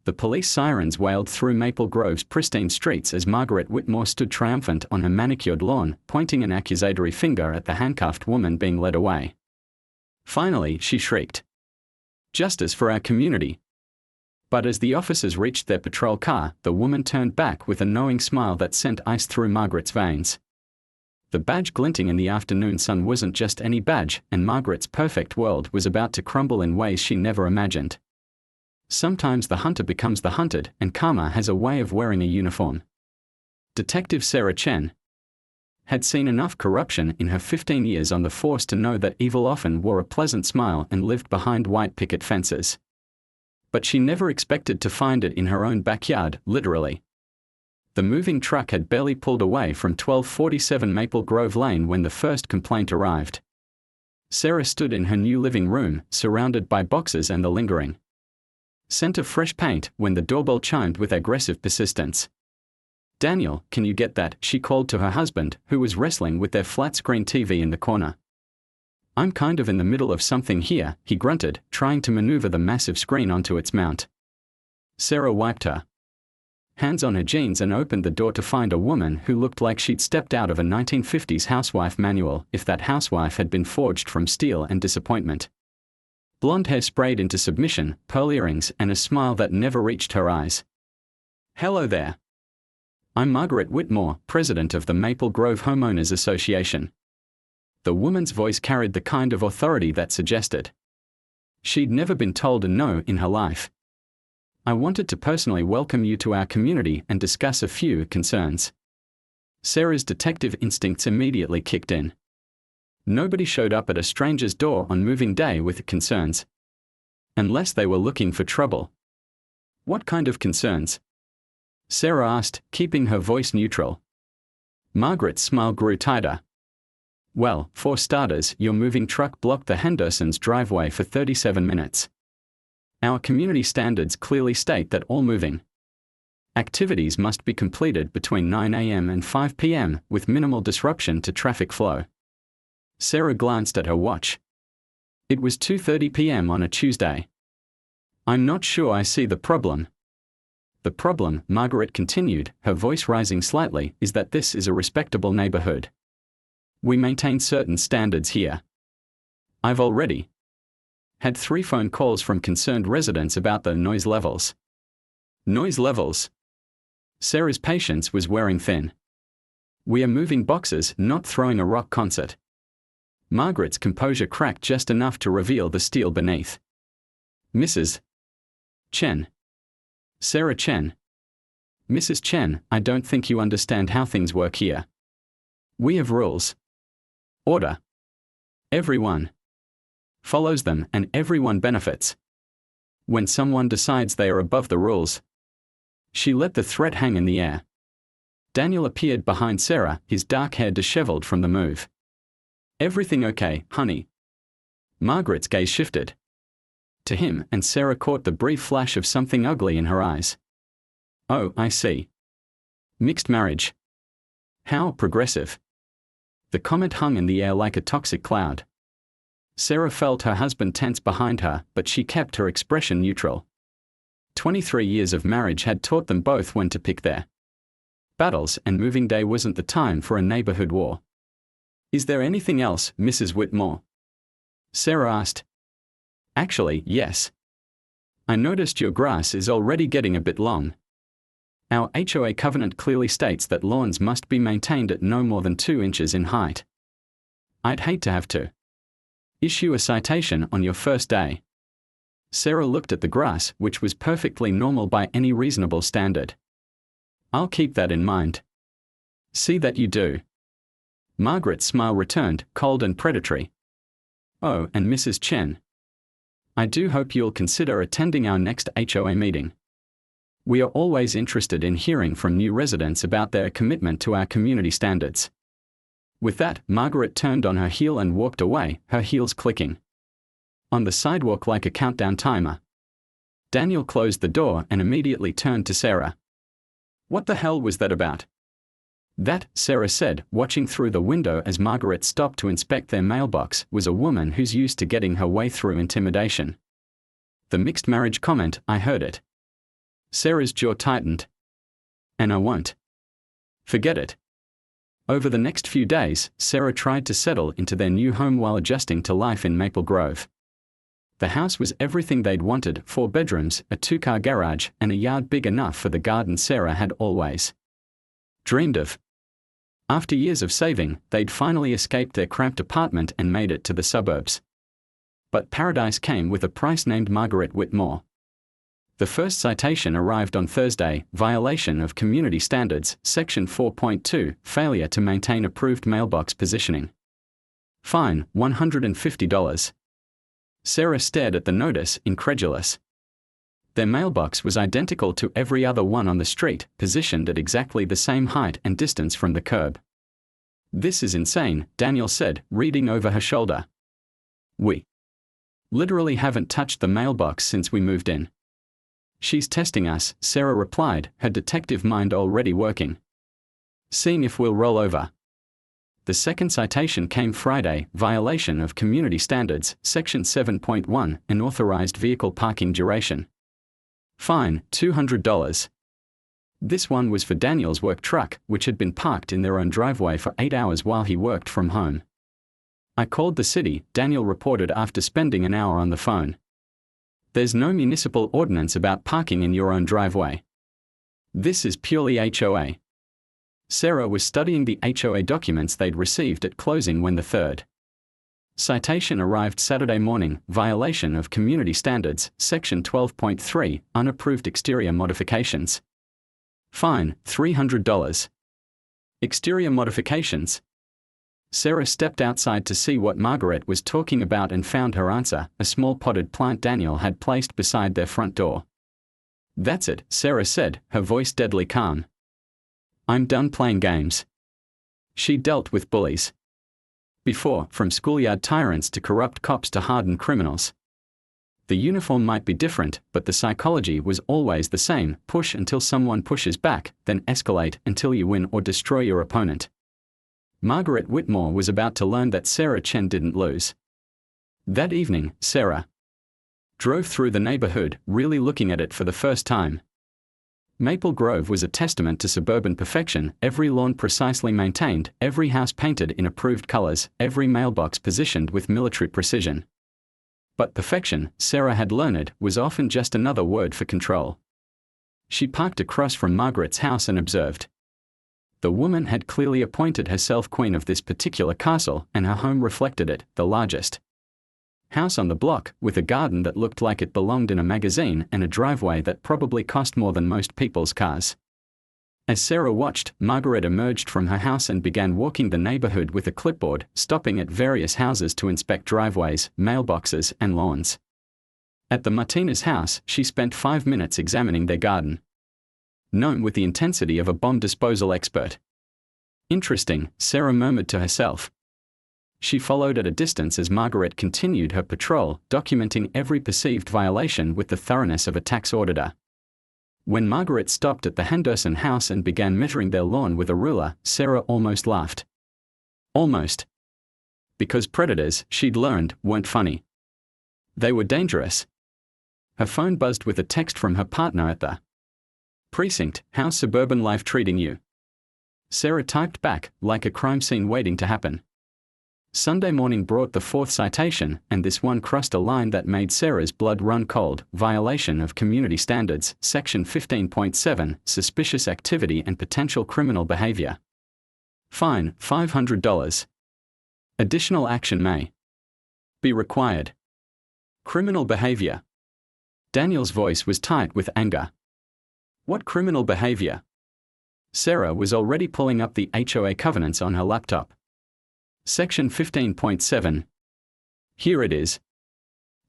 The police sirens wailed through Maple Grove's pristine streets as Margaret Whitmore stood triumphant on her manicured lawn, pointing an accusatory finger at the handcuffed woman being led away. Finally, she shrieked, "Justice for our community!" But as the officers reached their patrol car, the woman turned back with a knowing smile that sent ice through Margaret's veins. The badge glinting in the afternoon sun wasn't just any badge, and Margaret's perfect world was about to crumble in ways she never imagined. Sometimes the hunter becomes the hunted, and karma has a way of wearing a uniform. Detective Sarah Chen had seen enough corruption in her 15 years on the force to know that evil often wore a pleasant smile and lived behind white picket fences. But she never expected to find it in her own backyard, literally. The moving truck had barely pulled away from 1247 Maple Grove Lane when the first complaint arrived. Sarah stood in her new living room, surrounded by boxes and the lingering scent of fresh paint, when the doorbell chimed with aggressive persistence. "Daniel, can you get that?" she called to her husband, who was wrestling with their flat-screen TV in the corner. "I'm kind of in the middle of something here," he grunted, trying to maneuver the massive screen onto its mount. Sarah wiped her hands on her jeans and opened the door to find a woman who looked like she'd stepped out of a 1950s housewife manual, if that housewife had been forged from steel and disappointment. Blonde hair sprayed into submission, pearl earrings, and a smile that never reached her eyes. "Hello there. I'm Margaret Whitmore, president of the Maple Grove Homeowners Association." The woman's voice carried the kind of authority that suggested she'd never been told a no in her life. "I wanted to personally welcome you to our community and discuss a few concerns." Sarah's detective instincts immediately kicked in. Nobody showed up at a stranger's door on moving day with concerns. Unless they were looking for trouble. "What kind of concerns?" Sarah asked, keeping her voice neutral. Margaret's smile grew tighter. "Well, for starters, your moving truck blocked the Hendersons' driveway for 37 minutes. Our community standards clearly state that all moving activities must be completed between 9 a.m. and 5 p.m. with minimal disruption to traffic flow." Sarah glanced at her watch. It was 2:30 p.m. on a Tuesday. "I'm not sure I see the problem." "The problem," Margaret continued, her voice rising slightly, "is that this is a respectable neighborhood. We maintain certain standards here. I've already had 3 phone calls from concerned residents about the noise levels." "Noise levels?" Sarah's patience was wearing thin. "We are moving boxes, not throwing a rock concert." Margaret's composure cracked just enough to reveal the steel beneath. "Mrs. Chen." "Sarah Chen." "Mrs. Chen, I don't think you understand how things work here. We have rules. Order. Everyone follows them, and everyone benefits. When someone decides they are above the rules..." She let the threat hang in the air. Daniel appeared behind Sarah, his dark hair disheveled from the move. "Everything okay, honey?" Margaret's gaze shifted to him, and Sarah caught the brief flash of something ugly in her eyes. "Oh, I see. Mixed marriage. How progressive." The comment hung in the air like a toxic cloud. Sarah felt her husband tense behind her, but she kept her expression neutral. 23 years of marriage had taught them both when to pick their battles, and moving day wasn't the time for a neighborhood war. "Is there anything else, Mrs. Whitmore?" Sarah asked. "Actually, yes. I noticed your grass is already getting a bit long. Our HOA covenant clearly states that lawns must be maintained at no more than 2 inches in height. I'd hate to have to issue a citation on your first day." Sarah looked at the grass, which was perfectly normal by any reasonable standard. "I'll keep that in mind." "See that you do." Margaret's smile returned, cold and predatory. "Oh, and Mrs. Chen, I do hope you'll consider attending our next HOA meeting. We are always interested in hearing from new residents about their commitment to our community standards." With that, Margaret turned on her heel and walked away, her heels clicking on the sidewalk like a countdown timer. Daniel closed the door and immediately turned to Sarah. "What the hell was that about?" "That," Sarah said, watching through the window as Margaret stopped to inspect their mailbox, "was a woman who's used to getting her way through intimidation. The mixed marriage comment, I heard it. Sarah's jaw tightened. And I won't. Forget it. Over the next few days, Sarah tried to settle into their new home while adjusting to life in Maple Grove. The house was everything they'd wanted: 4 bedrooms, a 2-car garage, and a yard big enough for the garden Sarah had always dreamed of. After years of saving, they'd finally escaped their cramped apartment and made it to the suburbs. But paradise came with a price named Margaret Whitmore. The first citation arrived on Thursday: violation of community standards, Section 4.2, failure to maintain approved mailbox positioning. Fine, $150. Sarah stared at the notice, incredulous. Their mailbox was identical to every other one on the street, positioned at exactly the same height and distance from the curb. This is insane, Daniel said, reading over her shoulder. We literally haven't touched the mailbox since we moved in. She's testing us, Sarah replied, her detective mind already working. Seeing if we'll roll over. The second citation came Friday: violation of community standards, Section 7.1, unauthorized vehicle parking duration. Fine, $200. This one was for Daniel's work truck, which had been parked in their own driveway for 8 hours while he worked from home. I called the city, Daniel reported after spending an hour on the phone. There's no municipal ordinance about parking in your own driveway. This is purely HOA. Sarah was studying the HOA documents they'd received at closing when the third citation arrived Saturday morning: violation of community standards, Section 12.3, unapproved exterior modifications. Fine, $300. Exterior modifications. Sarah stepped outside to see what Margaret was talking about and found her answer: a small potted plant Daniel had placed beside their front door. That's it, Sarah said, her voice deadly calm. I'm done playing games. She dealt with bullies before, from schoolyard tyrants to corrupt cops to hardened criminals. The uniform might be different, but the psychology was always the same: push until someone pushes back, then escalate until you win or destroy your opponent. Margaret Whitmore was about to learn that Sarah Chen didn't lose. That evening, Sarah drove through the neighborhood, really looking at it for the first time. Maple Grove was a testament to suburban perfection: every lawn precisely maintained, every house painted in approved colors, every mailbox positioned with military precision. But perfection, Sarah had learned, was often just another word for control. She parked across from Margaret's house and observed. The woman had clearly appointed herself queen of this particular castle, and her home reflected it: the largest house on the block, with a garden that looked like it belonged in a magazine and a driveway that probably cost more than most people's cars. As Sarah watched, Margaret emerged from her house and began walking the neighborhood with a clipboard, stopping at various houses to inspect driveways, mailboxes, and lawns. At the Martinez house, she spent 5 minutes examining their garden. Known with the intensity of a bomb disposal expert. Interesting, Sarah murmured to herself. She followed at a distance as Margaret continued her patrol, documenting every perceived violation with the thoroughness of a tax auditor. When Margaret stopped at the Henderson house and began measuring their lawn with a ruler, Sarah almost laughed. Almost. Because predators, she'd learned, weren't funny. They were dangerous. Her phone buzzed with a text from her partner at the precinct: how's suburban life treating you? Sarah typed back, like a crime scene waiting to happen. Sunday morning brought the fourth citation, and this one crossed a line that made Sarah's blood run cold: violation of community standards, Section 15.7, suspicious activity and potential criminal behavior. Fine, $500. Additional action may be required. Criminal behavior. Daniel's voice was tight with anger. What criminal behavior? Sarah was already pulling up the HOA covenants on her laptop. Section 15.7. Here it is.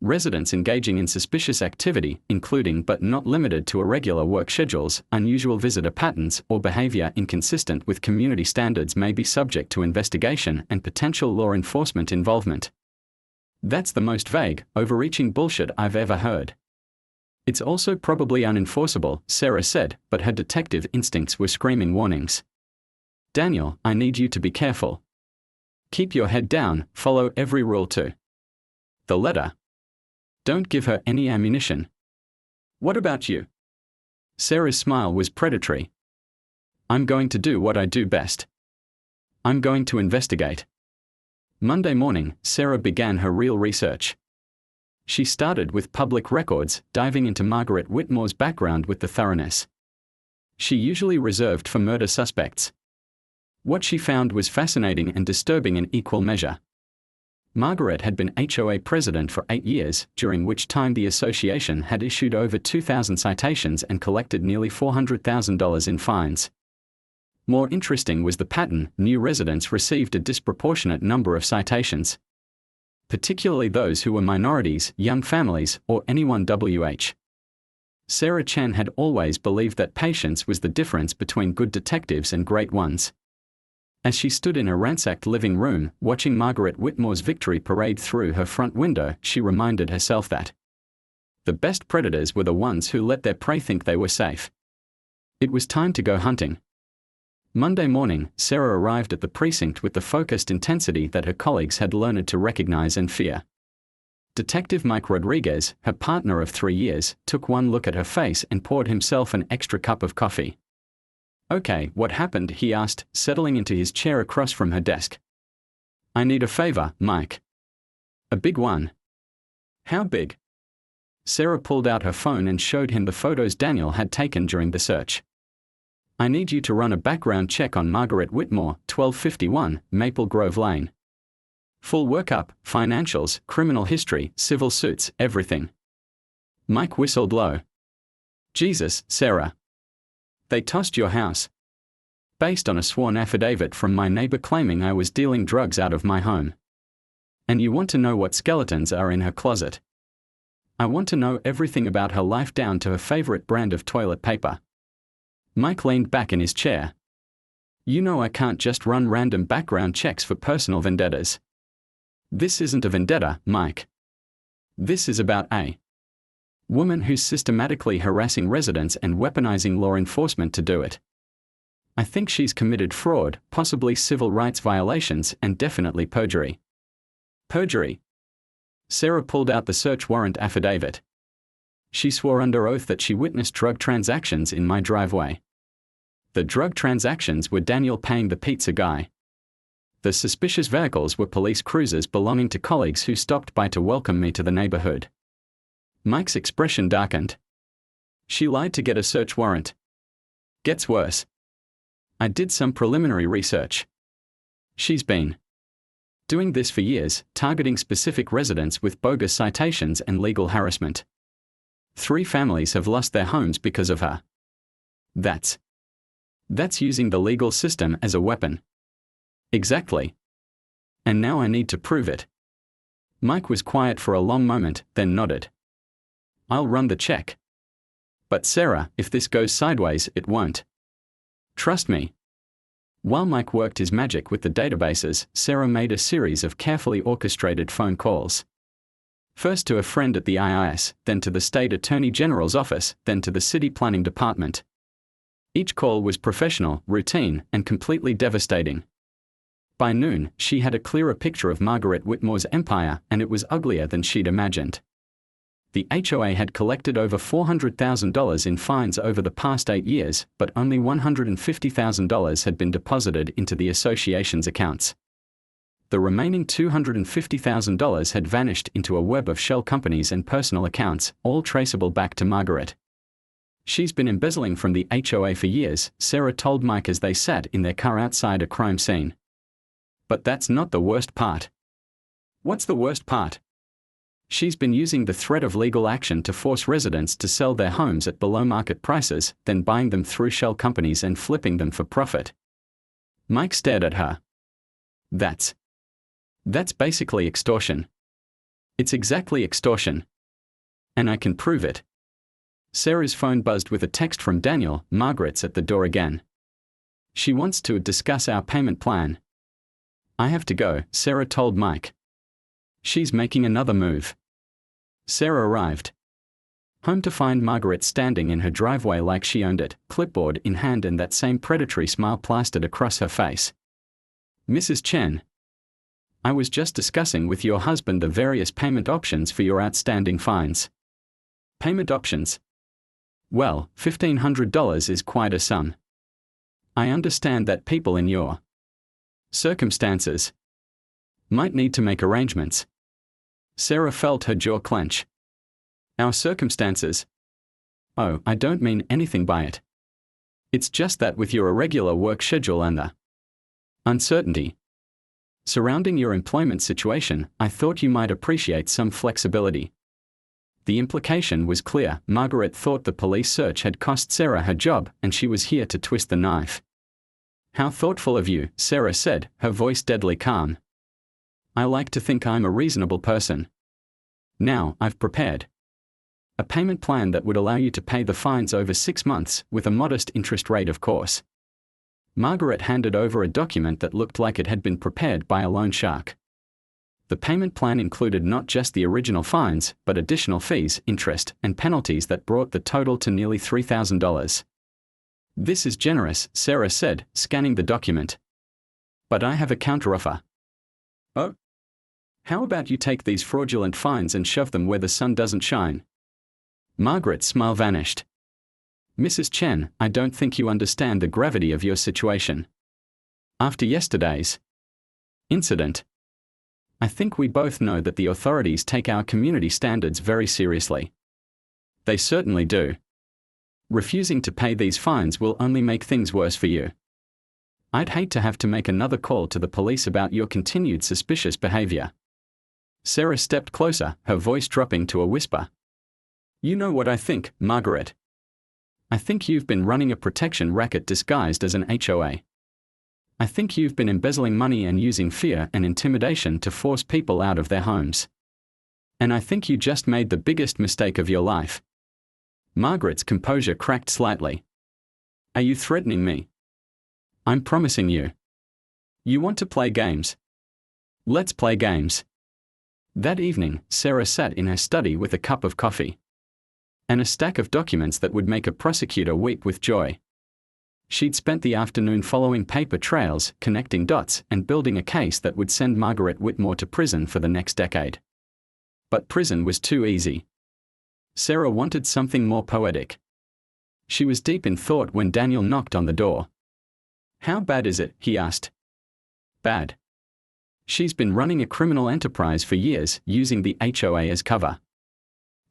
Residents engaging in suspicious activity, including but not limited to irregular work schedules, unusual visitor patterns, or behavior inconsistent with community standards may be subject to investigation and potential law enforcement involvement. That's the most vague, overreaching bullshit I've ever heard. It's also probably unenforceable, Sarah said, but her detective instincts were screaming warnings. Daniel, I need you to be careful. Keep your head down, follow every rule to the letter. Don't give her any ammunition. What about you? Sarah's smile was predatory. I'm going to do what I do best. I'm going to investigate. Monday morning, Sarah began her real research. She started with public records, diving into Margaret Whitmore's background with the thoroughness she usually reserved for murder suspects. What she found was fascinating and disturbing in equal measure. Margaret had been HOA president for 8 years, during which time the association had issued over 2,000 citations and collected nearly $400,000 in fines. More interesting was the pattern: new residents received a disproportionate number of citations, particularly those who were minorities, young families, or anyone WH. Sarah Chen had always believed that patience was the difference between good detectives and great ones. As she stood in a ransacked living room, watching Margaret Whitmore's victory parade through her front window, she reminded herself that the best predators were the ones who let their prey think they were safe. It was time to go hunting. Monday morning, Sarah arrived at the precinct with the focused intensity that her colleagues had learned to recognize and fear. Detective Mike Rodriguez, her partner of 3 years, took one look at her face and poured himself an extra cup of coffee. "Okay, what happened?" he asked, settling into his chair across from her desk. "I need a favor, Mike." "A big one." "How big?" Sarah pulled out her phone and showed him the photos Daniel had taken during the search. "I need you to run a background check on Margaret Whitmore, 1251, Maple Grove Lane. Full workup, financials, criminal history, civil suits, everything." Mike whistled low. "Jesus, Sarah. They tossed your house. Based on a sworn affidavit from my neighbor claiming I was dealing drugs out of my home. And you want to know what skeletons are in her closet? I want to know everything about her life down to her favorite brand of toilet paper." Mike leaned back in his chair. "You know I can't just run random background checks for personal vendettas. This isn't a vendetta, Mike. This is about a woman who's systematically harassing residents and weaponizing law enforcement to do it. I think she's committed fraud, possibly civil rights violations, and definitely perjury." "Perjury?" Sarah pulled out the search warrant affidavit. "She swore under oath that she witnessed drug transactions in my driveway. The drug transactions were Daniel paying the pizza guy. The suspicious vehicles were police cruisers belonging to colleagues who stopped by to welcome me to the neighborhood." Mike's expression darkened. "She lied to get a search warrant. Gets worse. I did some preliminary research. She's been doing this for years, targeting specific residents with bogus citations and legal harassment. 3 families have lost their homes because of her. That's using the legal system as a weapon." "Exactly. And now I need to prove it." Mike was quiet for a long moment, then nodded. "I'll run the check. But Sarah, if this goes sideways, it won't. Trust me." While Mike worked his magic with the databases, Sarah made a series of carefully orchestrated phone calls. First to a friend at the IRS, then to the state attorney general's office, then to the city planning department. Each call was professional, routine, and completely devastating. By noon, she had a clearer picture of Margaret Whitmore's empire, and it was uglier than she'd imagined. The HOA had collected over $400,000 in fines over the past 8 years, but only $150,000 had been deposited into the association's accounts. The remaining $250,000 had vanished into a web of shell companies and personal accounts, all traceable back to Margaret. "She's been embezzling from the HOA for years," Sarah told Mike as they sat in their car outside a crime scene. "But that's not the worst part." "What's the worst part?" "She's been using the threat of legal action to force residents to sell their homes at below market prices, then buying them through shell companies and flipping them for profit." Mike stared at her. That's basically extortion. It's exactly extortion. And I can prove it." Sarah's phone buzzed with a text from Daniel. "Margaret's at the door again. She wants to discuss our payment plan." "I have to go," Sarah told Mike. "She's making another move." Sarah arrived home to find Margaret standing in her driveway like she owned it, clipboard in hand and that same predatory smile plastered across her face. "Mrs. Chen, I was just discussing with your husband the various payment options for your outstanding fines." "Payment options?" Well, $1,500 is quite a sum. I understand that people in your circumstances might need to make arrangements. Sarah felt her jaw clench. Our circumstances? Oh, I don't mean anything by it. It's just that with your irregular work schedule and the uncertainty surrounding your employment situation, I thought you might appreciate some flexibility. The implication was clear. Margaret thought the police search had cost Sarah her job, and she was here to twist the knife. How thoughtful of you, Sarah said, her voice deadly calm. I like to think I'm a reasonable person. Now, I've prepared a payment plan that would allow you to pay the fines over 6 months, with a modest interest rate, of course. Margaret handed over a document that looked like it had been prepared by a loan shark. The payment plan included not just the original fines, but additional fees, interest, and penalties that brought the total to nearly $3,000. This is generous, Sarah said, scanning the document. But I have a counteroffer. Oh? How about you take these fraudulent fines and shove them where the sun doesn't shine? Margaret's smile vanished. Mrs. Chen, I don't think you understand the gravity of your situation. After yesterday's incident, I think we both know that the authorities take our community standards very seriously. They certainly do. Refusing to pay these fines will only make things worse for you. I'd hate to have to make another call to the police about your continued suspicious behavior. Sarah stepped closer, her voice dropping to a whisper. You know what I think, Margaret. I think you've been running a protection racket disguised as an HOA. I think you've been embezzling money and using fear and intimidation to force people out of their homes. And I think you just made the biggest mistake of your life. Margaret's composure cracked slightly. Are you threatening me? I'm promising you. You want to play games? Let's play games. That evening, Sarah sat in her study with a cup of coffee and a stack of documents that would make a prosecutor weep with joy. She'd spent the afternoon following paper trails, connecting dots, and building a case that would send Margaret Whitmore to prison for the next decade. But prison was too easy. Sarah wanted something more poetic. She was deep in thought when Daniel knocked on the door. How bad is it? He asked. Bad. She's been running a criminal enterprise for years, using the HOA as cover.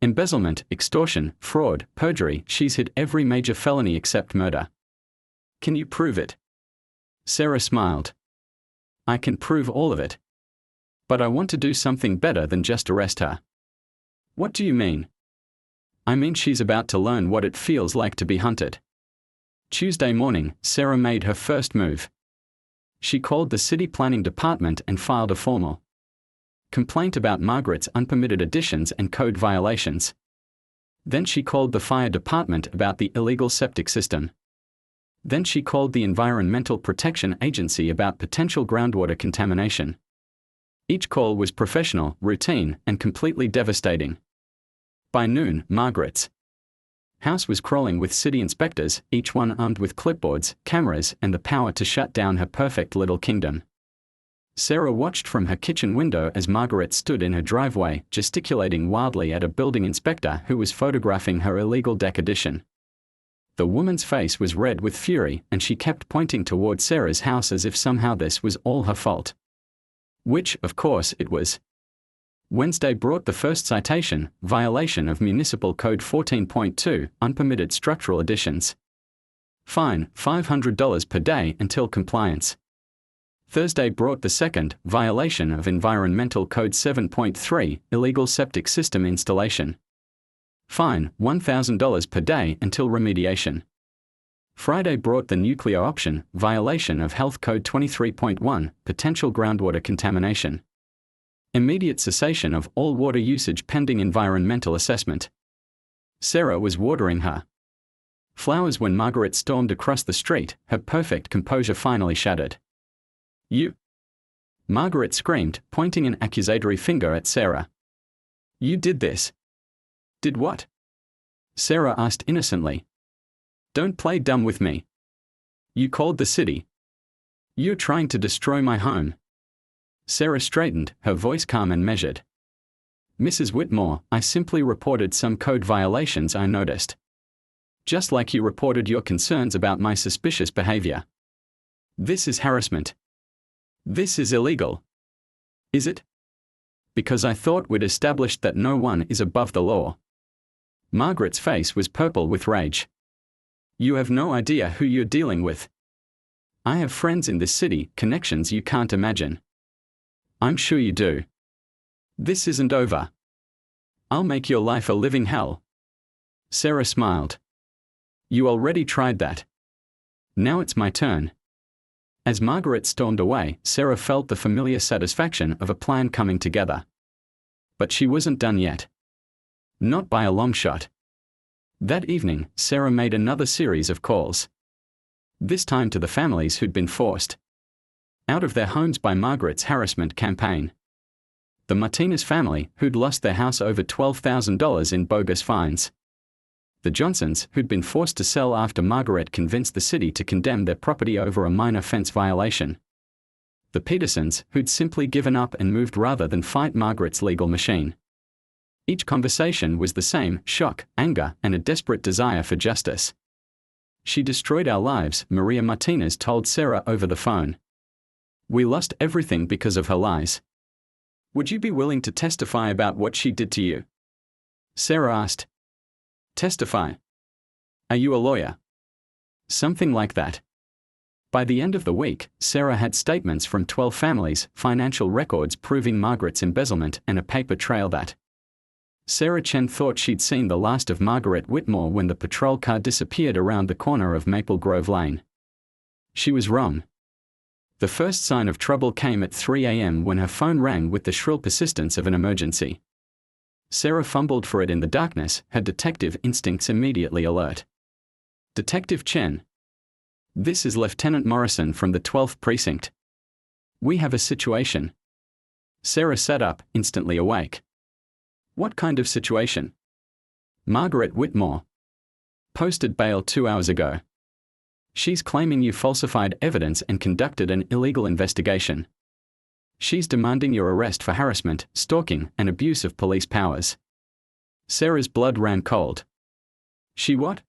Embezzlement, extortion, fraud, perjury, she's hit every major felony except murder. Can you prove it? Sarah smiled. I can prove all of it. But I want to do something better than just arrest her. What do you mean? I mean she's about to learn what it feels like to be hunted. Tuesday morning, Sarah made her first move. She called the city planning department and filed a formal complaint about Margaret's unpermitted additions and code violations. Then she called the fire department about the illegal septic system. Then she called the Environmental Protection Agency about potential groundwater contamination. Each call was professional, routine, and completely devastating. By noon, Margaret's house was crawling with city inspectors, each one armed with clipboards, cameras, and the power to shut down her perfect little kingdom. Sarah watched from her kitchen window as Margaret stood in her driveway, gesticulating wildly at a building inspector who was photographing her illegal deck addition. The woman's face was red with fury, and she kept pointing toward Sarah's house as if somehow this was all her fault. Which, of course, it was. Wednesday brought the first citation, violation of Municipal Code 14.2, unpermitted structural additions. Fine, $500 per day until compliance. Thursday brought the second, violation of Environmental Code 7.3, illegal septic system installation. Fine, $1,000 per day until remediation. Friday brought the nuclear option, violation of Health Code 23.1, potential groundwater contamination. Immediate cessation of all water usage pending environmental assessment. Sarah was watering her flowers when Margaret stormed across the street, her perfect composure finally shattered. You? Margaret screamed, pointing an accusatory finger at Sarah. You did this. Did what? Sarah asked innocently. Don't play dumb with me. You called the city. You're trying to destroy my home. Sarah straightened, her voice calm and measured. Mrs. Whitmore, I simply reported some code violations I noticed. Just like you reported your concerns about my suspicious behavior. This is harassment. This is illegal. Is it? Because I thought we'd established that no one is above the law. Margaret's face was purple with rage. You have no idea who you're dealing with. I have friends in this city, connections you can't imagine. I'm sure you do. This isn't over. I'll make your life a living hell. Sarah smiled. You already tried that. Now it's my turn. As Margaret stormed away, Sarah felt the familiar satisfaction of a plan coming together. But she wasn't done yet. Not by a long shot. That evening, Sarah made another series of calls. This time to the families who'd been forced out of their homes by Margaret's harassment campaign. The Martinez family, who'd lost their house over $12,000 in bogus fines. The Johnsons, who'd been forced to sell after Margaret convinced the city to condemn their property over a minor fence violation. The Petersons, who'd simply given up and moved rather than fight Margaret's legal machine. Each conversation was the same: shock, anger, and a desperate desire for justice. She destroyed our lives, Maria Martinez told Sarah over the phone. We lost everything because of her lies. Would you be willing to testify about what she did to you? Sarah asked. Testify? Are you a lawyer? Something like that. By the end of the week, Sarah had statements from 12 families, financial records proving Margaret's embezzlement, and a paper trail that Sarah Chen thought she'd seen the last of Margaret Whitmore when the patrol car disappeared around the corner of Maple Grove Lane. She was wrong. The first sign of trouble came at 3 a.m. when her phone rang with the shrill persistence of an emergency. Sarah fumbled for it in the darkness, her detective instincts immediately alert. Detective Chen. This is Lieutenant Morrison from the 12th Precinct. We have a situation. Sarah sat up, instantly awake. What kind of situation? Margaret Whitmore posted bail 2 hours ago. She's claiming you falsified evidence and conducted an illegal investigation. She's demanding your arrest for harassment, stalking, and abuse of police powers. Sarah's blood ran cold. She what?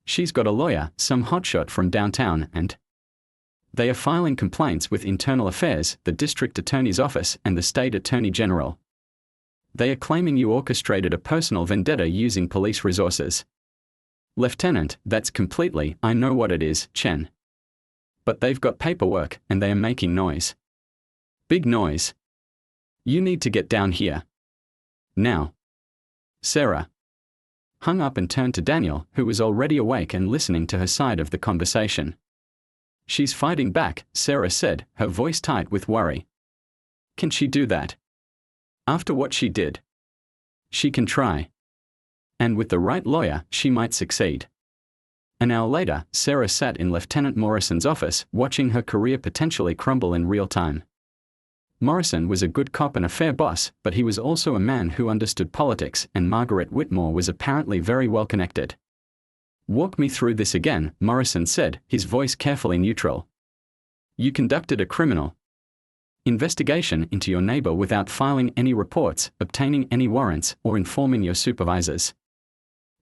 She's got a lawyer, some hotshot from downtown, and they are filing complaints with Internal Affairs, the District Attorney's Office, and the State Attorney General. They are claiming you orchestrated a personal vendetta using police resources. Lieutenant, that's completely, I know what it is, Chen. But they've got paperwork, and they are making noise. Big noise. You need to get down here. Now. Sarah hung up and turned to Daniel, who was already awake and listening to her side of the conversation. She's fighting back, Sarah said, her voice tight with worry. Can she do that? After what she did? She can try. And with the right lawyer, she might succeed. An hour later, Sarah sat in Lieutenant Morrison's office, watching her career potentially crumble in real time. Morrison was a good cop and a fair boss, but he was also a man who understood politics, and Margaret Whitmore was apparently very well connected. Walk me through this again, Morrison said, his voice carefully neutral. You conducted a criminal investigation into your neighbor without filing any reports, obtaining any warrants, or informing your supervisors.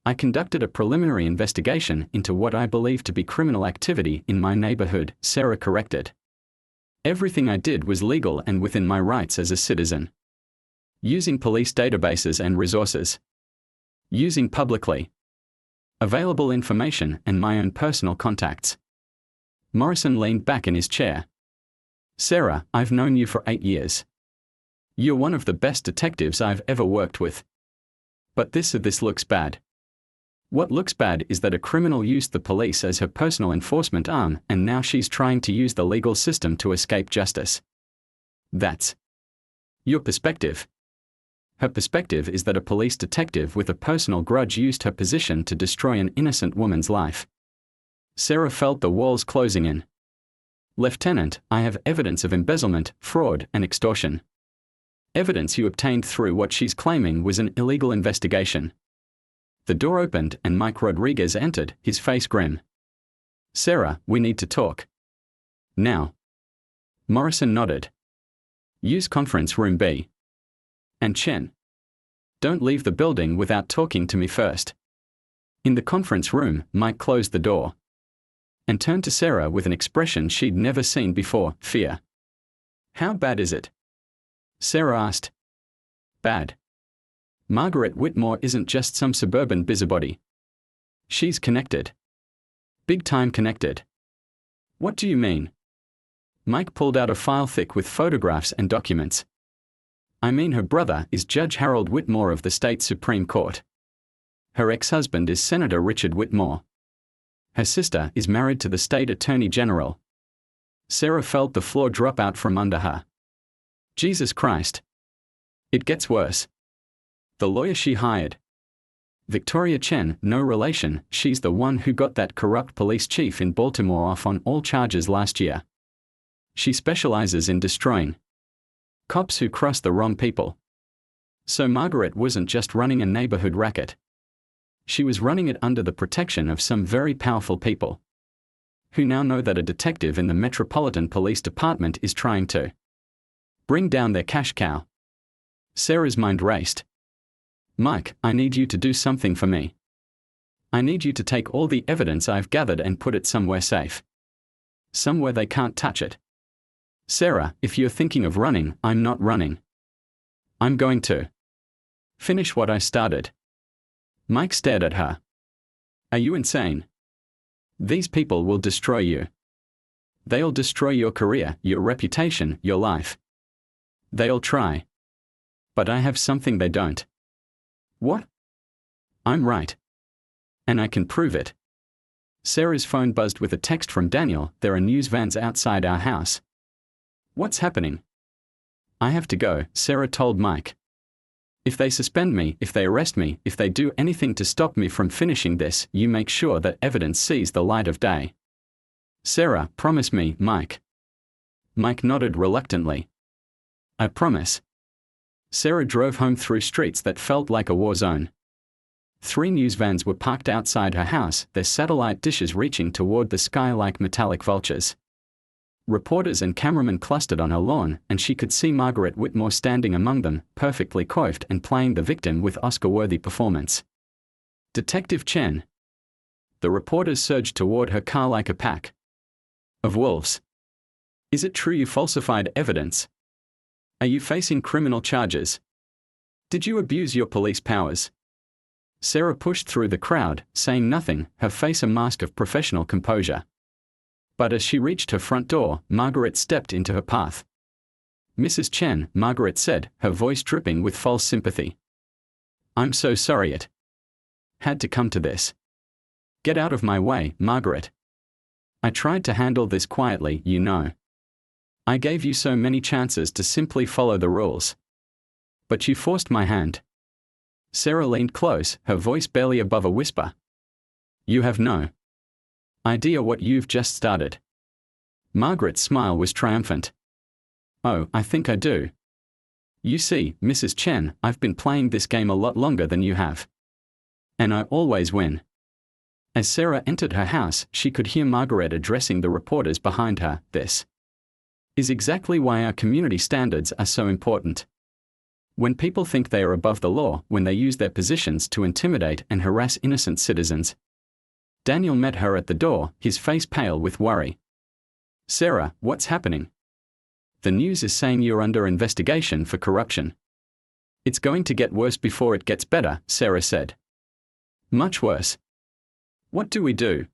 I conducted a preliminary investigation into what I believe to be criminal activity in my neighborhood, Sarah corrected. Everything I did was legal and within my rights as a citizen. Using police databases and resources. Using publicly available information and my own personal contacts. Morrison leaned back in his chair. Sarah, I've known you for 8 years. You're one of the best detectives I've ever worked with. But this looks bad. What looks bad is that a criminal used the police as her personal enforcement arm, and now she's trying to use the legal system to escape justice. That's your perspective. Her perspective is that a police detective with a personal grudge used her position to destroy an innocent woman's life. Sarah felt the walls closing in. Lieutenant, I have evidence of embezzlement, fraud, and extortion. Evidence you obtained through what she's claiming was an illegal investigation. The door opened and Mike Rodriguez entered, his face grim. Sarah, we need to talk. Now. Morrison nodded. Use conference room B. And Chen. Don't leave the building without talking to me first. In the conference room, Mike closed the door and turned to Sarah with an expression she'd never seen before, fear. "How bad is it?" Sarah asked. "Bad. Margaret Whitmore isn't just some suburban busybody. She's connected. Big time connected." "What do you mean?" Mike pulled out a file thick with photographs and documents. "I mean, her brother is Judge Harold Whitmore of the state Supreme Court. Her ex-husband is Senator Richard Whitmore. Her sister is married to the state attorney general." Sarah felt the floor drop out from under her. Jesus Christ. It gets worse. The lawyer she hired. Victoria Chen, no relation, she's the one who got that corrupt police chief in Baltimore off on all charges last year. She specializes in destroying cops who cross the wrong people. So Margaret wasn't just running a neighborhood racket. She was running it under the protection of some very powerful people who now know that a detective in the Metropolitan Police Department is trying to bring down their cash cow. Sarah's mind raced. "Mike, I need you to do something for me. I need you to take all the evidence I've gathered and put it somewhere safe. Somewhere they can't touch it." "Sarah, if you're thinking of running, I'm not running. I'm going to finish what I started." Mike stared at her. "Are you insane? These people will destroy you. They'll destroy your career, your reputation, your life. They'll try. But I have something they don't." "What?" "I'm right. And I can prove it." Sarah's phone buzzed with a text from Daniel. "There are news vans outside our house." "What's happening?" "I have to go," Sarah told Mike. "If they suspend me, if they arrest me, if they do anything to stop me from finishing this, you make sure that evidence sees the light of day." "Sarah, promise me, Mike." Mike nodded reluctantly. "I promise." Sarah drove home through streets that felt like a war zone. 3 news vans were parked outside her house, their satellite dishes reaching toward the sky like metallic vultures. Reporters and cameramen clustered on her lawn, and she could see Margaret Whitmore standing among them, perfectly coiffed and playing the victim with Oscar-worthy performance. "Detective Chen." The reporters surged toward her car like a pack of wolves. "Is it true you falsified evidence? Are you facing criminal charges? Did you abuse your police powers?" Sarah pushed through the crowd, saying nothing, her face a mask of professional composure. But as she reached her front door, Margaret stepped into her path. "Mrs. Chen," Margaret said, her voice dripping with false sympathy. "I'm so sorry it had to come to this. Get out of my way, Margaret. I tried to handle this quietly, you know. I gave you so many chances to simply follow the rules. But you forced my hand." Sarah leaned close, her voice barely above a whisper. "You have no idea what you've just started." Margaret's smile was triumphant. "Oh, I think I do. You see, Mrs. Chen, I've been playing this game a lot longer than you have. And I always win." As Sarah entered her house, she could hear Margaret addressing the reporters behind her. "This is exactly why our community standards are so important. When people think they are above the law, when they use their positions to intimidate and harass innocent citizens." Daniel met her at the door, his face pale with worry. "Sarah, what's happening?" "The news is saying you're under investigation for corruption." "It's going to get worse before it gets better," Sarah said. "Much worse." "What do we do?"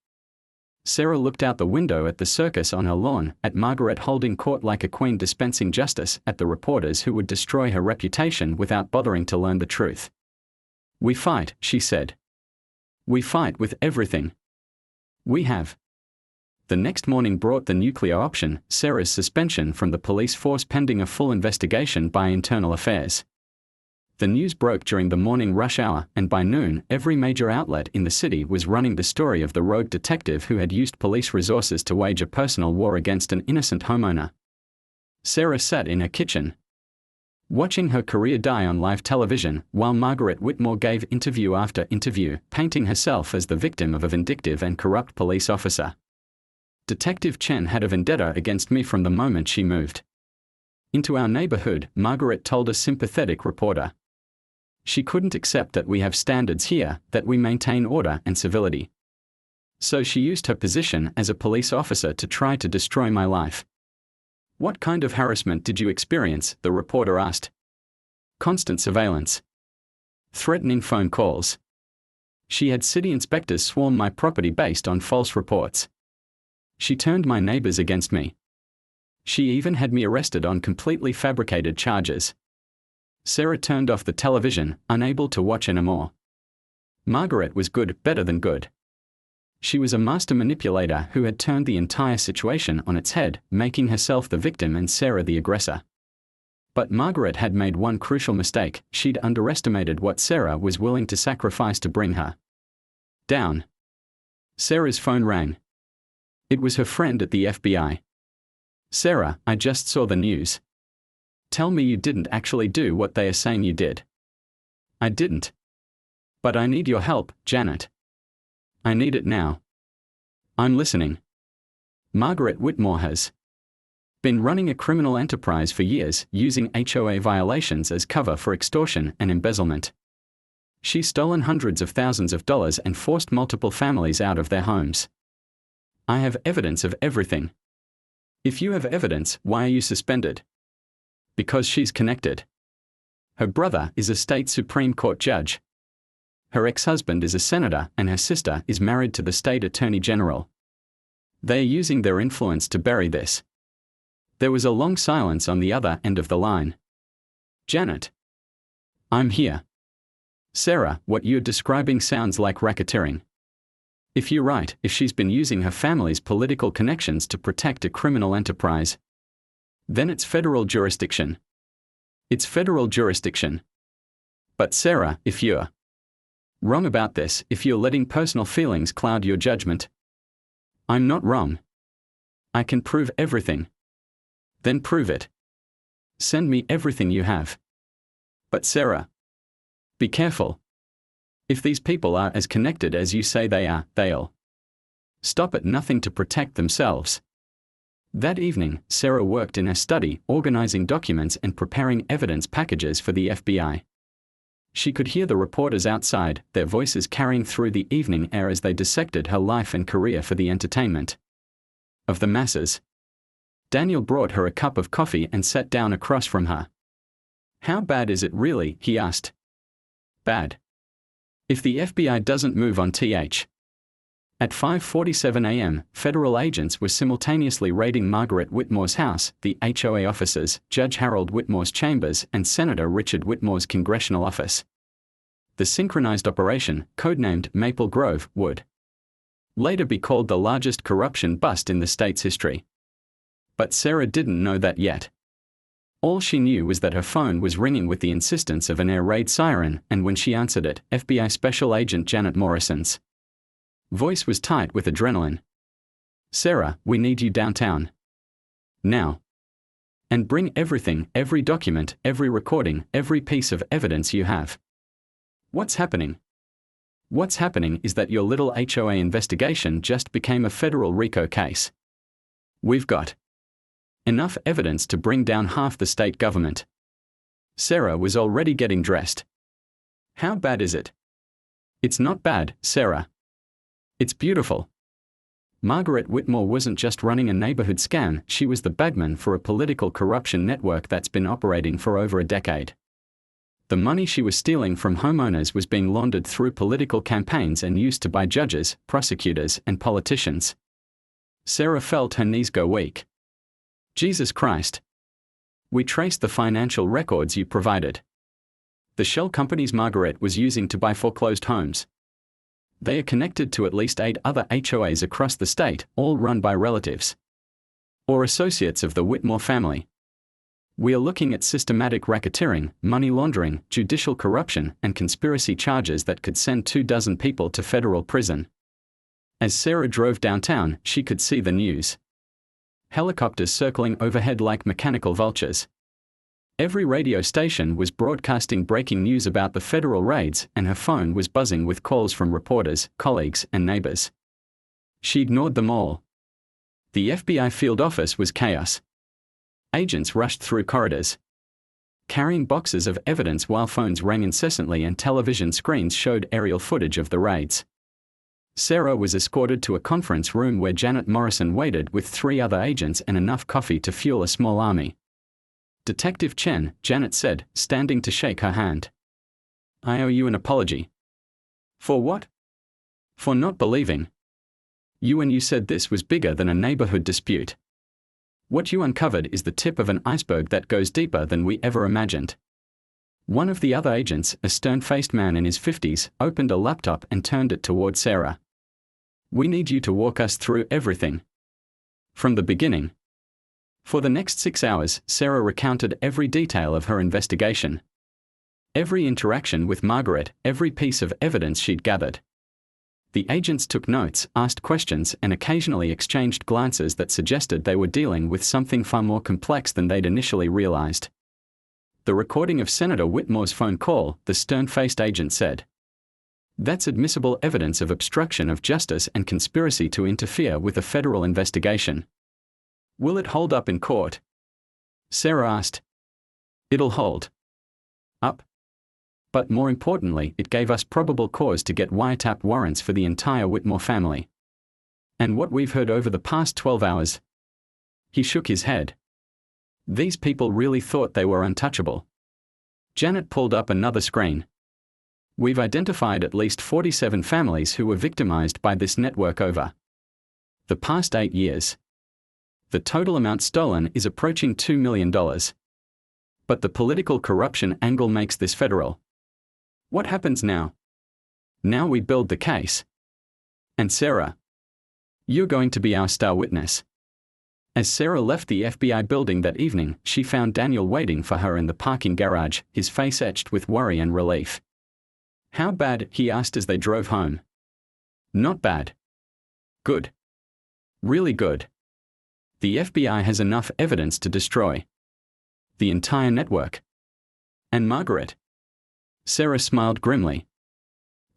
Sarah looked out the window at the circus on her lawn, at Margaret holding court like a queen dispensing justice, at the reporters who would destroy her reputation without bothering to learn the truth. "We fight," she said. "We fight with everything we have." The next morning brought the nuclear option, Sarah's suspension from the police force pending a full investigation by Internal Affairs. The news broke during the morning rush hour, and by noon, every major outlet in the city was running the story of the rogue detective who had used police resources to wage a personal war against an innocent homeowner. Sarah sat in her kitchen, watching her career die on live television, while Margaret Whitmore gave interview after interview, painting herself as the victim of a vindictive and corrupt police officer. "Detective Chen had a vendetta against me from the moment she moved into our neighborhood," Margaret told a sympathetic reporter. She couldn't accept that we have standards here, that we maintain order and civility. So she used her position as a police officer to try to destroy my life. What kind of harassment did you experience? The reporter asked. Constant surveillance. Threatening phone calls. She had city inspectors swarm my property based on false reports. She turned my neighbors against me. She even had me arrested on completely fabricated charges. Sarah turned off the television, unable to watch anymore. Margaret was good, better than good. She was a master manipulator who had turned the entire situation on its head, making herself the victim and Sarah the aggressor. But Margaret had made one crucial mistake: she'd underestimated what Sarah was willing to sacrifice to bring her down. Sarah's phone rang. It was her friend at the FBI. Sarah, I just saw the news. Tell me you didn't actually do what they are saying you did. I didn't. But I need your help, Janet. I need it now. I'm listening. Margaret Whitmore has been running a criminal enterprise for years, using HOA violations as cover for extortion and embezzlement. She's stolen hundreds of thousands of dollars and forced multiple families out of their homes. I have evidence of everything. If you have evidence, why are you suspended? Because she's connected. Her brother is a state Supreme Court judge. Her ex-husband is a senator, and her sister is married to the state attorney general. They are using their influence to bury this. There was a long silence on the other end of the line. Janet. I'm here. Sarah, what you're describing sounds like racketeering. If you're right, if she's been using her family's political connections to protect a criminal enterprise, then it's federal jurisdiction. It's federal jurisdiction. But Sarah, if you're wrong about this, if you're letting personal feelings cloud your judgment, I'm not wrong. I can prove everything. Then prove it. Send me everything you have. But Sarah, be careful. If these people are as connected as you say they are, they'll stop at nothing to protect themselves. That evening, Sarah worked in her study, organizing documents and preparing evidence packages for the FBI. She could hear the reporters outside, their voices carrying through the evening air as they dissected her life and career for the entertainment of the masses. Daniel brought her a cup of coffee and sat down across from her. How bad is it really? He asked. Bad. If the FBI doesn't move on th. At 5:47 a.m., federal agents were simultaneously raiding Margaret Whitmore's house, the HOA offices, Judge Harold Whitmore's chambers, and Senator Richard Whitmore's congressional office. The synchronized operation, codenamed Maple Grove, would later be called the largest corruption bust in the state's history. But Sarah didn't know that yet. All she knew was that her phone was ringing with the insistence of an air raid siren, and when she answered it, FBI Special Agent Janet Morrison's voice was tight with adrenaline. Sarah, we need you downtown. Now. And bring everything, every document, every recording, every piece of evidence you have. What's happening? What's happening is that your little HOA investigation just became a federal RICO case. We've got enough evidence to bring down half the state government. Sarah was already getting dressed. How bad is it? It's not bad, Sarah. It's beautiful. Margaret Whitmore wasn't just running a neighborhood scam, she was the bagman for a political corruption network that's been operating for over a decade. The money she was stealing from homeowners was being laundered through political campaigns and used to buy judges, prosecutors, and politicians. Sarah felt her knees go weak. Jesus Christ. We traced the financial records you provided. The shell companies Margaret was using to buy foreclosed homes. They are connected to at least 8 other HOAs across the state, all run by relatives or associates of the Whitmore family. We are looking at systematic racketeering, money laundering, judicial corruption, and conspiracy charges that could send 24 people to federal prison. As Sarah drove downtown, she could see the news. Helicopters circling overhead like mechanical vultures. Every radio station was broadcasting breaking news about the federal raids, and her phone was buzzing with calls from reporters, colleagues, and neighbors. She ignored them all. The FBI field office was chaos. Agents rushed through corridors. carrying boxes of evidence while phones rang incessantly and television screens showed aerial footage of the raids. Sarah was escorted to a conference room where Janet Morrison waited with 3 other agents and enough coffee to fuel a small army. "Detective Chen," Janet said, standing to shake her hand. "I owe you an apology." "For what?" "For not believing you when you said this was bigger than a neighborhood dispute. What you uncovered is the tip of an iceberg that goes deeper than we ever imagined." One of the other agents, a stern-faced man in his 50s, opened a laptop and turned it toward Sarah. "We need you to walk us through everything. From the beginning." For the next 6 hours, Sarah recounted every detail of her investigation. Every interaction with Margaret, every piece of evidence she'd gathered. The agents took notes, asked questions, and occasionally exchanged glances that suggested they were dealing with something far more complex than they'd initially realized. "The recording of Senator Whitmore's phone call," the stern-faced agent said. "That's admissible evidence of obstruction of justice and conspiracy to interfere with a federal investigation." "Will it hold up in court?" Sarah asked. "It'll hold up. But more importantly, it gave us probable cause to get wiretap warrants for the entire Whitmore family. And what we've heard over the past 12 hours. He shook his head. "These people really thought they were untouchable." Janet pulled up another screen. "We've identified at least 47 families who were victimized by this network over the past 8 years. The total amount stolen is approaching $2 million. But the political corruption angle makes this federal. What happens now? Now we build the case. And Sarah, you're going to be our star witness." As Sarah left the FBI building that evening, she found Daniel waiting for her in the parking garage, his face etched with worry and relief. "How bad?" he asked as they drove home. "Not bad. Good. Really good. The FBI has enough evidence to destroy the entire network. And Margaret?" Sarah smiled grimly.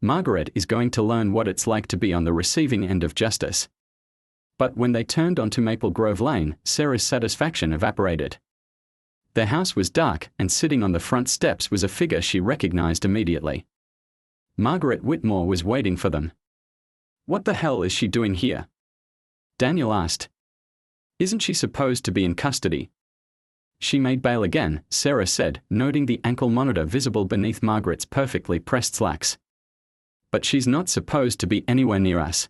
"Margaret is going to learn what it's like to be on the receiving end of justice." But when they turned onto Maple Grove Lane, Sarah's satisfaction evaporated. Their house was dark, and sitting on the front steps was a figure she recognized immediately. Margaret Whitmore was waiting for them. "What the hell is she doing here?" Daniel asked. "Isn't she supposed to be in custody?" "She made bail again," Sarah said, noting the ankle monitor visible beneath Margaret's perfectly pressed slacks. "But she's not supposed to be anywhere near us."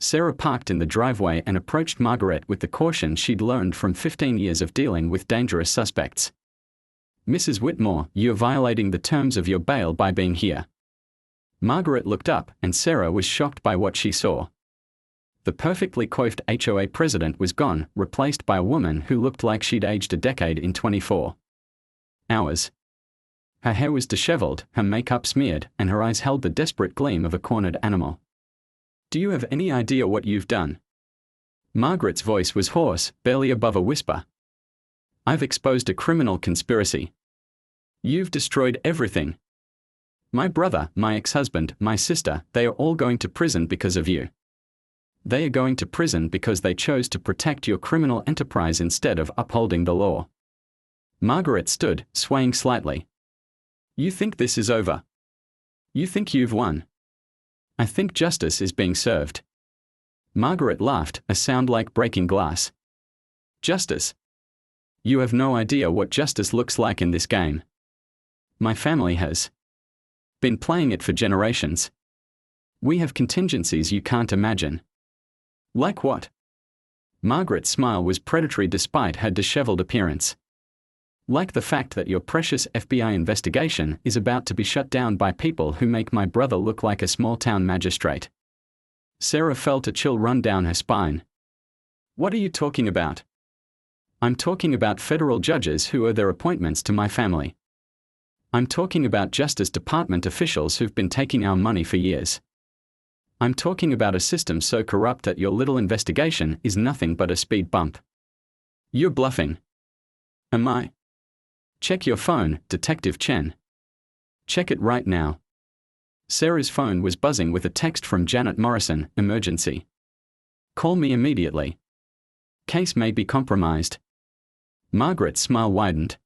Sarah parked in the driveway and approached Margaret with the caution she'd learned from 15 years of dealing with dangerous suspects. "Mrs. Whitmore, you're violating the terms of your bail by being here." Margaret looked up, and Sarah was shocked by what she saw. The perfectly coiffed HOA president was gone, replaced by a woman who looked like she'd aged a decade in 24 hours. Her hair was disheveled, her makeup smeared, and her eyes held the desperate gleam of a cornered animal. "Do you have any idea what you've done?" Margaret's voice was hoarse, barely above a whisper. "I've exposed a criminal conspiracy. You've destroyed everything. My brother, my ex-husband, my sister, they are all going to prison because of you. They are going to prison because they chose to protect your criminal enterprise instead of upholding the law." Margaret stood, swaying slightly. "You think this is over? You think you've won?" "I think justice is being served." Margaret laughed, a sound like breaking glass. "Justice? You have no idea what justice looks like in this game. My family has been playing it for generations. We have contingencies you can't imagine." "Like what?" Margaret's smile was predatory despite her disheveled appearance. "Like the fact that your precious FBI investigation is about to be shut down by people who make my brother look like a small-town magistrate." Sarah felt a chill run down her spine. "What are you talking about?" "I'm talking about federal judges who owe their appointments to my family. I'm talking about Justice Department officials who've been taking our money for years. I'm talking about a system so corrupt that your little investigation is nothing but a speed bump." "You're bluffing." "Am I?" "Check your phone, Detective Chen. Check it right now." Sarah's phone was buzzing with a text from Janet Morrison, "Emergency. Call me immediately. Case may be compromised." Margaret's smile widened.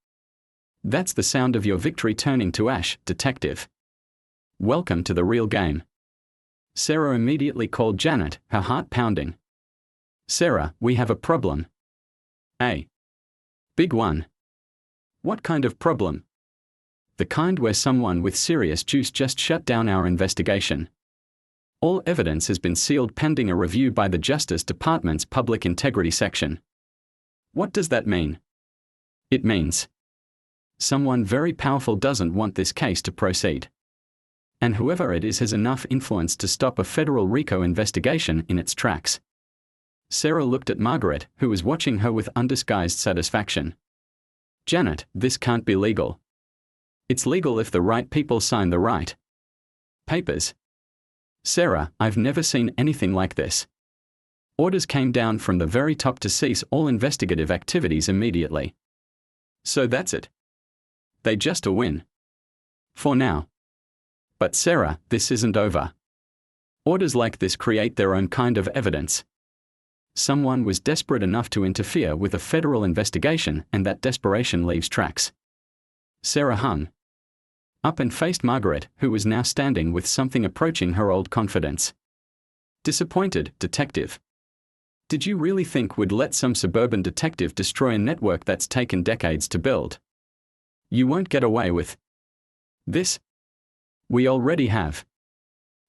That's the sound of your victory turning to ash, detective. Welcome to the real game. Sarah immediately called Janet, her heart pounding. Sarah, we have a problem. A big one. What kind of problem? The kind where someone with serious juice just shut down our investigation. All evidence has been sealed pending a review by the Justice Department's Public Integrity Section. What does that mean? It means someone very powerful doesn't want this case to proceed. And whoever it is has enough influence to stop a federal RICO investigation in its tracks. Sarah looked at Margaret, who was watching her with undisguised satisfaction. Janet, this can't be legal. It's legal if the right people sign the right papers. Sarah, I've never seen anything like this. Orders came down from the very top to cease all investigative activities immediately. So that's it. They just a win. For now. But Sarah, this isn't over. Orders like this create their own kind of evidence. Someone was desperate enough to interfere with a federal investigation, and that desperation leaves tracks. Sarah hung up and faced Margaret, who was now standing with something approaching her old confidence. Disappointed, detective. Did you really think we'd let some suburban detective destroy a network that's taken decades to build? You won't get away with this. We already have.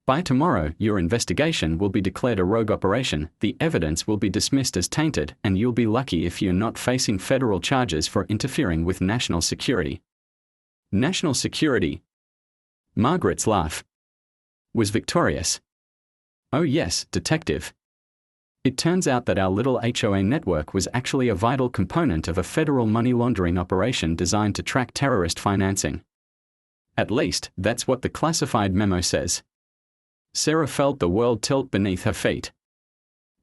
By tomorrow, your investigation will be declared a rogue operation, the evidence will be dismissed as tainted, and you'll be lucky if you're not facing federal charges for interfering with national security. National security? Margaret's laugh was victorious. Oh yes, detective. It turns out that our little HOA network was actually a vital component of a federal money laundering operation designed to track terrorist financing. At least, that's what the classified memo says. Sarah felt the world tilt beneath her feet.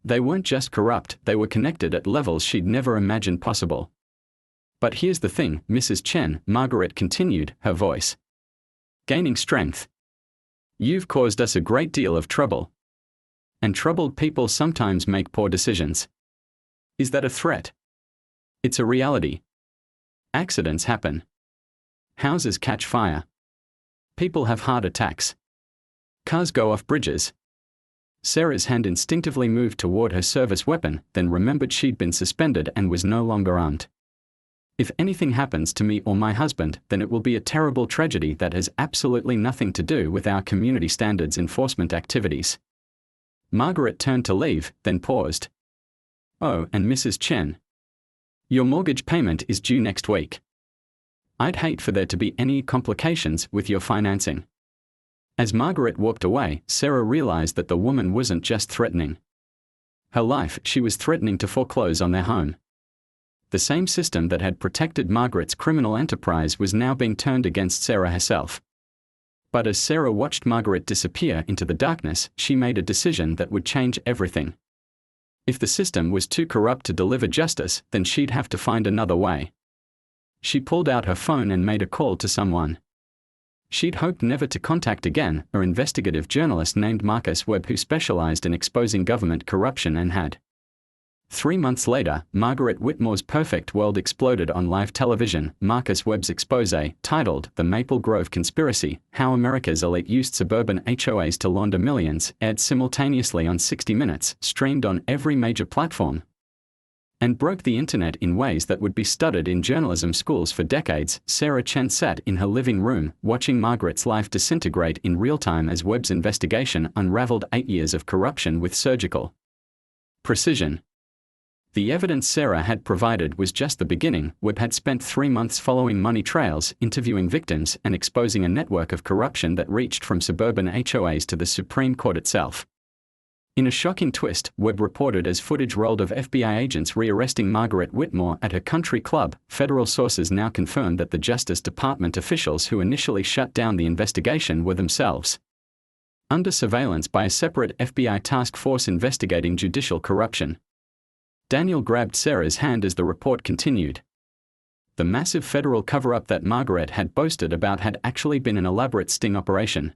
They weren't just corrupt, they were connected at levels she'd never imagined possible. But here's the thing, Mrs. Chen, Margaret continued, her voice gaining strength. You've caused us a great deal of trouble. And troubled people sometimes make poor decisions. Is that a threat? It's a reality. Accidents happen. Houses catch fire. People have heart attacks. Cars go off bridges. Sarah's hand instinctively moved toward her service weapon, then remembered she'd been suspended and was no longer armed. If anything happens to me or my husband, then it will be a terrible tragedy that has absolutely nothing to do with our community standards enforcement activities. Margaret turned to leave, then paused. Oh, and Mrs. Chen. Your mortgage payment is due next week. I'd hate for there to be any complications with your financing. As Margaret walked away, Sarah realized that the woman wasn't just threatening her life, she was threatening to foreclose on their home. The same system that had protected Margaret's criminal enterprise was now being turned against Sarah herself. But as Sarah watched Margaret disappear into the darkness, she made a decision that would change everything. If the system was too corrupt to deliver justice, then she'd have to find another way. She pulled out her phone and made a call to someone she'd hoped never to contact again, an investigative journalist named Marcus Webb who specialized in exposing government corruption and had. 3 months later, Margaret Whitmore's perfect world exploded on live television. Marcus Webb's expose, titled The Maple Grove Conspiracy, How America's Elite Used Suburban HOAs to Launder Millions, aired simultaneously on 60 Minutes, streamed on every major platform, and broke the internet in ways that would be studied in journalism schools for decades. Sarah Chen sat in her living room, watching Margaret's life disintegrate in real time as Webb's investigation unraveled 8 years of corruption with surgical precision. The evidence Sarah had provided was just the beginning. Webb had spent 3 months following money trails, interviewing victims, and exposing a network of corruption that reached from suburban HOAs to the Supreme Court itself. In a shocking twist, Webb reported as footage rolled of FBI agents rearresting Margaret Whitmore at her country club. Federal sources now confirmed that the Justice Department officials who initially shut down the investigation were themselves under surveillance by a separate FBI task force investigating judicial corruption. Daniel grabbed Sarah's hand as the report continued. The massive federal cover-up that Margaret had boasted about had actually been an elaborate sting operation,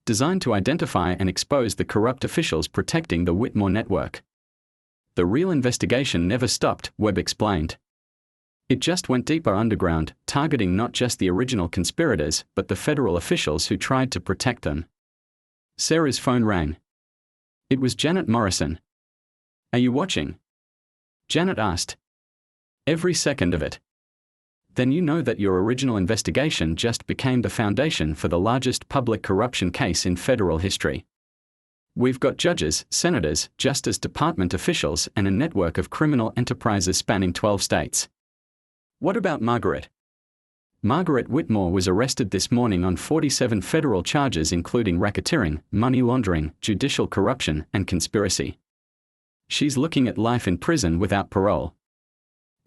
designed to identify and expose the corrupt officials protecting the Whitmore network. The real investigation never stopped, Webb explained. It just went deeper underground, targeting not just the original conspirators, but the federal officials who tried to protect them. Sarah's phone rang. It was Janet Morrison. "Are you watching?" Janet asked. "Every second of it." "Then you know that your original investigation just became the foundation for the largest public corruption case in federal history. We've got judges, senators, Justice Department officials, and a network of criminal enterprises spanning 12 states. What about Margaret?" Margaret Whitmore was arrested this morning on 47 federal charges including racketeering, money laundering, judicial corruption, and conspiracy. She's looking at life in prison without parole.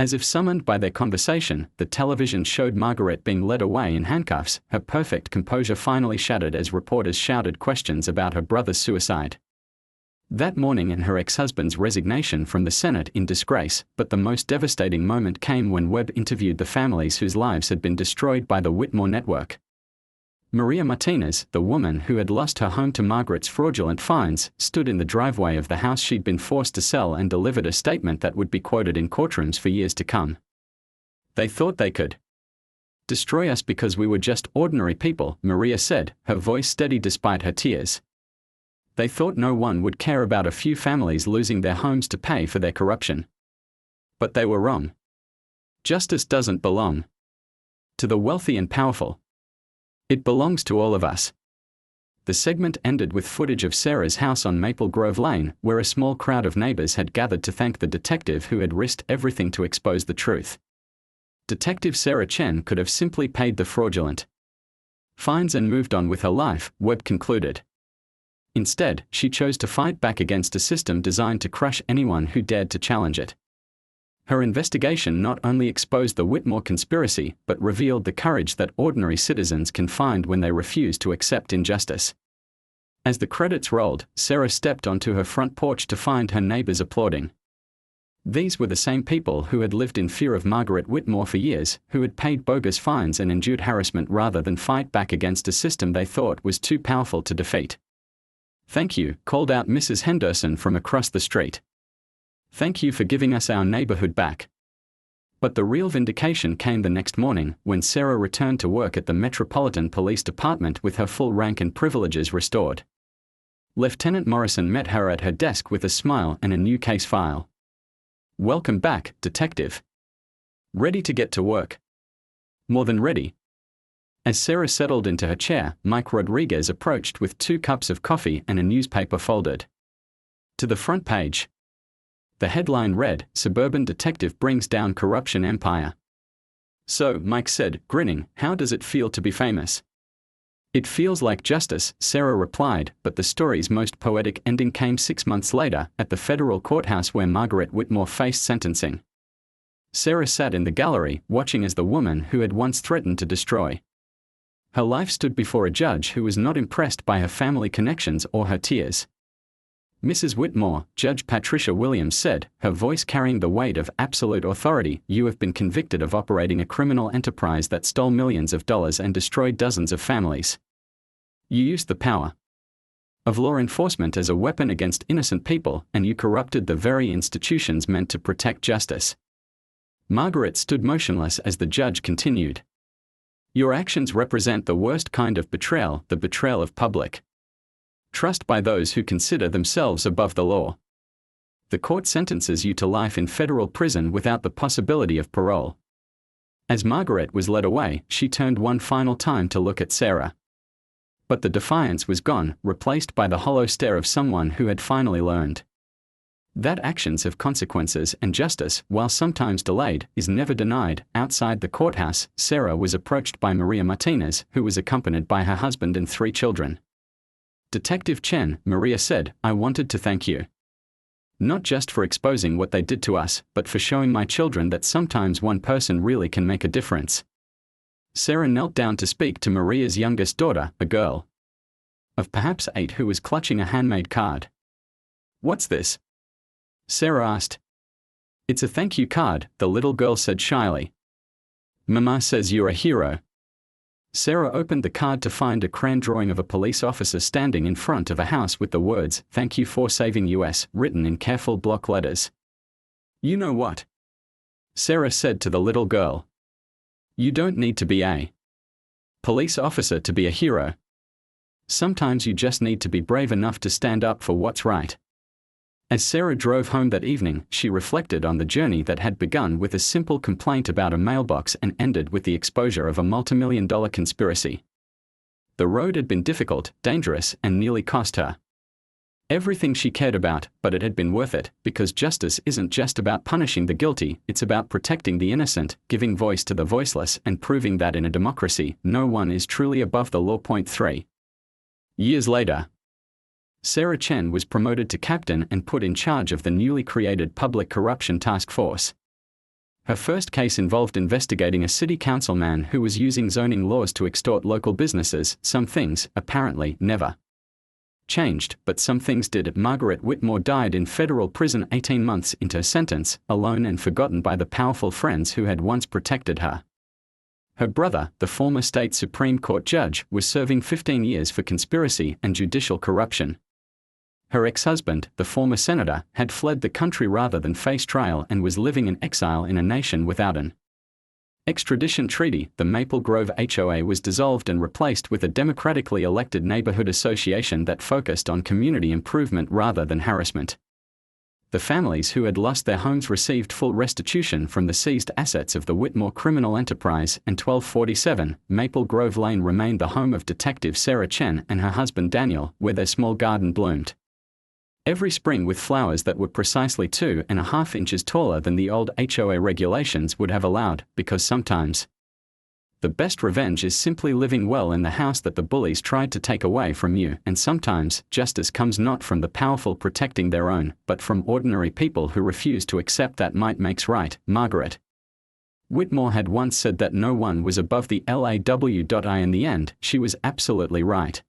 As if summoned by their conversation, the television showed Margaret being led away in handcuffs, her perfect composure finally shattered as reporters shouted questions about her brother's suicide. That morning and her ex-husband's resignation from the Senate in disgrace, but the most devastating moment came when Webb interviewed the families whose lives had been destroyed by the Whitmore network. Maria Martinez, the woman who had lost her home to Margaret's fraudulent fines, stood in the driveway of the house she'd been forced to sell and delivered a statement that would be quoted in courtrooms for years to come. "They thought they could destroy us because we were just ordinary people," Maria said, her voice steady despite her tears. "They thought no one would care about a few families losing their homes to pay for their corruption. But they were wrong. Justice doesn't belong to the wealthy and powerful. It belongs to all of us." The segment ended with footage of Sarah's house on Maple Grove Lane, where a small crowd of neighbors had gathered to thank the detective who had risked everything to expose the truth. Detective Sarah Chen could have simply paid the fraudulent fines and moved on with her life, Webb concluded. Instead, she chose to fight back against a system designed to crush anyone who dared to challenge it. Her investigation not only exposed the Whitmore conspiracy, but revealed the courage that ordinary citizens can find when they refuse to accept injustice. As the credits rolled, Sarah stepped onto her front porch to find her neighbors applauding. These were the same people who had lived in fear of Margaret Whitmore for years, who had paid bogus fines and endured harassment rather than fight back against a system they thought was too powerful to defeat. "Thank you," called out Mrs. Henderson from across the street. "Thank you for giving us our neighborhood back." But the real vindication came the next morning, when Sarah returned to work at the Metropolitan Police Department with her full rank and privileges restored. Lieutenant Morrison met her at her desk with a smile and a new case file. "Welcome back, Detective. Ready to get to work?" "More than ready." As Sarah settled into her chair, Mike Rodriguez approached with 2 cups of coffee and a newspaper folded to the front page. The headline read, "Suburban Detective Brings Down Corruption Empire." "So," Mike said, grinning, "how does it feel to be famous?" "It feels like justice," Sarah replied, but the story's most poetic ending came 6 months later, at the federal courthouse where Margaret Whitmore faced sentencing. Sarah sat in the gallery, watching as the woman who had once threatened to destroy her life stood before a judge who was not impressed by her family connections or her tears. "Mrs. Whitmore," Judge Patricia Williams said, her voice carrying the weight of absolute authority, "you have been convicted of operating a criminal enterprise that stole millions of dollars and destroyed dozens of families. You used the power of law enforcement as a weapon against innocent people, and you corrupted the very institutions meant to protect justice." Margaret stood motionless as the judge continued. "Your actions represent the worst kind of betrayal, the betrayal of public trust by those who consider themselves above the law. The court sentences you to life in federal prison without the possibility of parole." As Margaret was led away, she turned one final time to look at Sarah. But the defiance was gone, replaced by the hollow stare of someone who had finally learned that actions have consequences, and justice, while sometimes delayed, is never denied. Outside the courthouse, Sarah was approached by Maria Martinez, who was accompanied by her husband and 3 children. "Detective Chen," Maria said, "I wanted to thank you. Not just for exposing what they did to us, but for showing my children that sometimes one person really can make a difference." Sarah knelt down to speak to Maria's youngest daughter, a girl of perhaps 8 who was clutching a handmade card. "What's this?" Sarah asked. "It's a thank you card," the little girl said shyly. "Mama says you're a hero." Sarah opened the card to find a crayon drawing of a police officer standing in front of a house with the words, "Thank you for saving US," written in careful block letters. "You know what?" Sarah said to the little girl. You don't need to be a police officer to be a hero. Sometimes you just need to be brave enough to stand up for what's right. As Sarah drove home that evening, she reflected on the journey that had begun with a simple complaint about a mailbox and ended with the exposure of a multimillion-dollar conspiracy. The road had been difficult, dangerous, and nearly cost her everything she cared about, but it had been worth it, because justice isn't just about punishing the guilty, it's about protecting the innocent, giving voice to the voiceless, and proving that in a democracy, no one is truly above the law. 3 years later, Sarah Chen was promoted to captain and put in charge of the newly created Public Corruption Task Force. Her first case involved investigating a city councilman who was using zoning laws to extort local businesses. Some things, apparently, never changed, but some things did. Margaret Whitmore died in federal prison 18 months into her sentence, alone and forgotten by the powerful friends who had once protected her. Her brother, the former state Supreme Court judge, was serving 15 years for conspiracy and judicial corruption. Her ex-husband, the former senator, had fled the country rather than face trial and was living in exile in a nation without an extradition treaty. The Maple Grove HOA was dissolved and replaced with a democratically elected neighborhood association that focused on community improvement rather than harassment. The families who had lost their homes received full restitution from the seized assets of the Whitmore criminal enterprise, and 1247 Maple Grove Lane remained the home of Detective Sarah Chen and her husband Daniel, where their small garden bloomed every spring with flowers that were precisely 2.5 inches taller than the old HOA regulations would have allowed, because sometimes the best revenge is simply living well in the house that the bullies tried to take away from you, and sometimes justice comes not from the powerful protecting their own, but from ordinary people who refuse to accept that might makes right. Margaret Whitmore had once said that no one was above the law. In the end, she was absolutely right.